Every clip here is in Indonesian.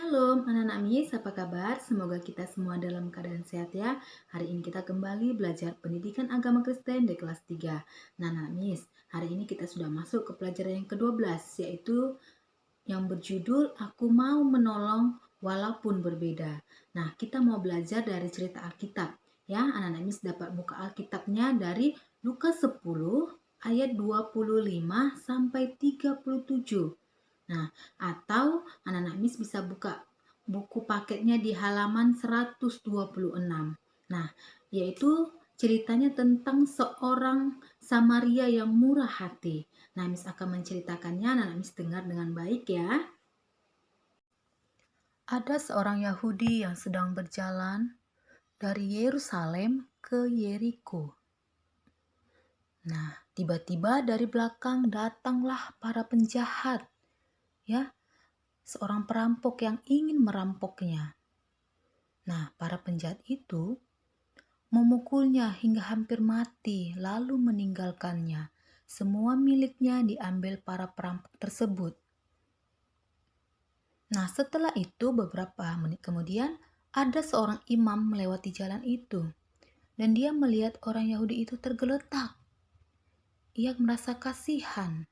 Shalom anak-anak Miss, apa kabar? Semoga kita semua dalam keadaan sehat ya. Hari ini kita kembali belajar pendidikan agama Kristen di kelas 3. Nah anak-anak Miss, hari ini kita sudah masuk ke pelajaran yang ke-12, yaitu yang berjudul Aku Mau Menolong Walaupun Berbeda. Nah, kita mau belajar dari cerita Alkitab. Ya, anak-anak Miss dapat buka Alkitabnya dari Lukas 10 ayat 25 sampai 37. Nah, atau anak-anak Miss bisa buka buku paketnya di halaman 126. Nah, yaitu ceritanya tentang seorang Samaria yang murah hati. Nah, Miss akan menceritakannya, anak-anak Miss dengar dengan baik ya. Ada seorang Yahudi yang sedang berjalan dari Yerusalem ke Yeriko. Nah, tiba-tiba dari belakang datanglah para penjahat, ya, seorang perampok yang ingin merampoknya. Nah, para penjahat itu memukulnya hingga hampir mati, lalu meninggalkannya. Semua miliknya diambil para perampok tersebut. Nah, setelah itu beberapa menit kemudian ada seorang imam melewati jalan itu. Dan dia melihat orang Yahudi itu tergeletak. Ia merasa kasihan.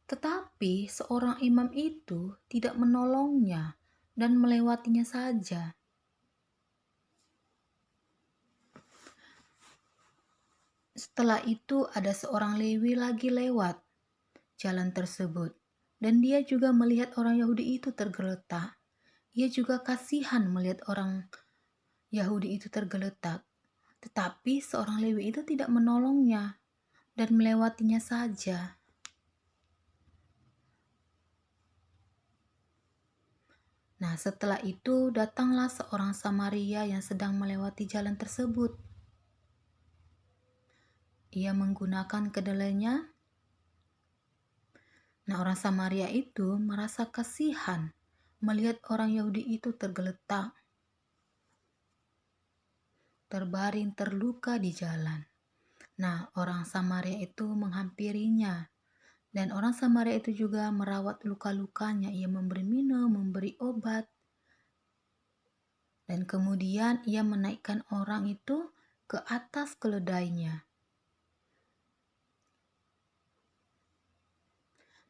Tetapi seorang imam itu tidak menolongnya dan melewatinya saja. Setelah itu ada seorang Lewi lagi lewat jalan tersebut. Dan dia juga melihat orang Yahudi itu tergeletak. Ia juga kasihan melihat orang Yahudi itu tergeletak. Tetapi seorang Lewi itu tidak menolongnya dan melewatinya saja. Nah, setelah itu datanglah seorang Samaria yang sedang melewati jalan tersebut. Ia menggunakan kedelainya. Nah, orang Samaria itu merasa kasihan melihat orang Yahudi itu tergeletak, terbaring terluka di jalan. Nah, orang Samaria itu menghampirinya. Dan orang Samaria itu juga merawat luka-lukanya. Ia memberi minum, memberi obat. Dan kemudian ia menaikkan orang itu ke atas keledainya.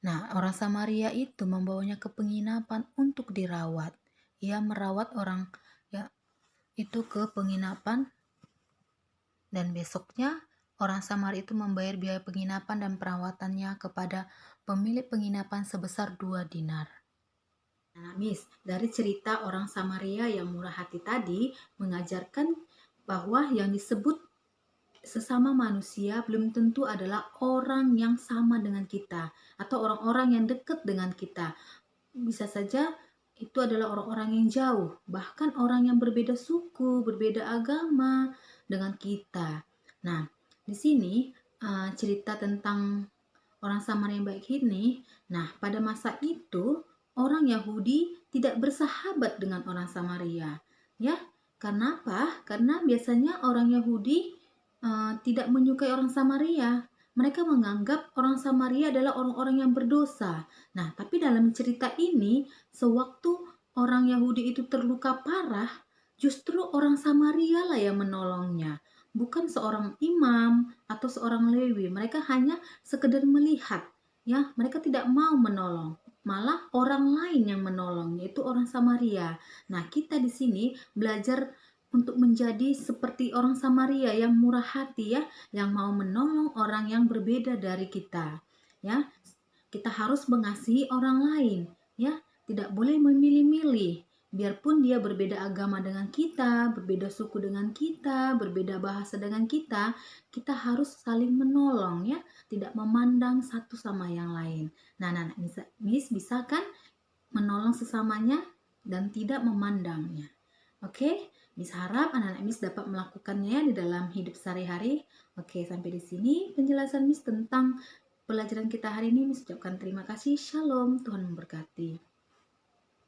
Nah, orang Samaria itu membawanya ke penginapan untuk dirawat. Ia merawat orang itu ke penginapan. Dan besoknya orang Samaria itu membayar biaya penginapan dan perawatannya kepada pemilik penginapan sebesar 2 dinar. Nah, Miss, dari cerita orang Samaria yang murah hati tadi mengajarkan bahwa yang disebut sesama manusia belum tentu adalah orang yang sama dengan kita atau orang-orang yang dekat dengan kita. Bisa saja itu adalah orang-orang yang jauh, bahkan orang yang berbeda suku, berbeda agama dengan kita. Nah, di sini cerita tentang orang Samaria yang baik ini. Nah, pada masa itu orang Yahudi tidak bersahabat dengan orang Samaria. Ya, karena apa? Karena biasanya orang Yahudi tidak menyukai orang Samaria. Mereka menganggap orang Samaria adalah orang-orang yang berdosa. Nah, tapi dalam cerita ini, sewaktu orang Yahudi itu terluka parah, justru orang Samaria lah yang menolongnya. Bukan seorang imam atau seorang Lewi. Mereka hanya sekedar melihat. Ya, mereka tidak mau menolong. Malah orang lain yang menolong, yaitu orang Samaria. Nah, kita di sini belajar untuk menjadi seperti orang Samaria yang murah hati ya, yang mau menolong orang yang berbeda dari kita. Ya, kita harus mengasihi orang lain, ya, tidak boleh memilih-milih. Biarpun dia berbeda agama dengan kita, berbeda suku dengan kita, berbeda bahasa dengan kita, kita harus saling menolong ya, tidak memandang satu sama yang lain. Nah, Miss bisa kan menolong sesamanya dan tidak memandangnya. Oke, Miss harap anak-anak Miss dapat melakukannya di dalam hidup sehari-hari. Oke, sampai di sini penjelasan Miss tentang pelajaran kita hari ini. Miss ucapkan terima kasih. Shalom, Tuhan memberkati.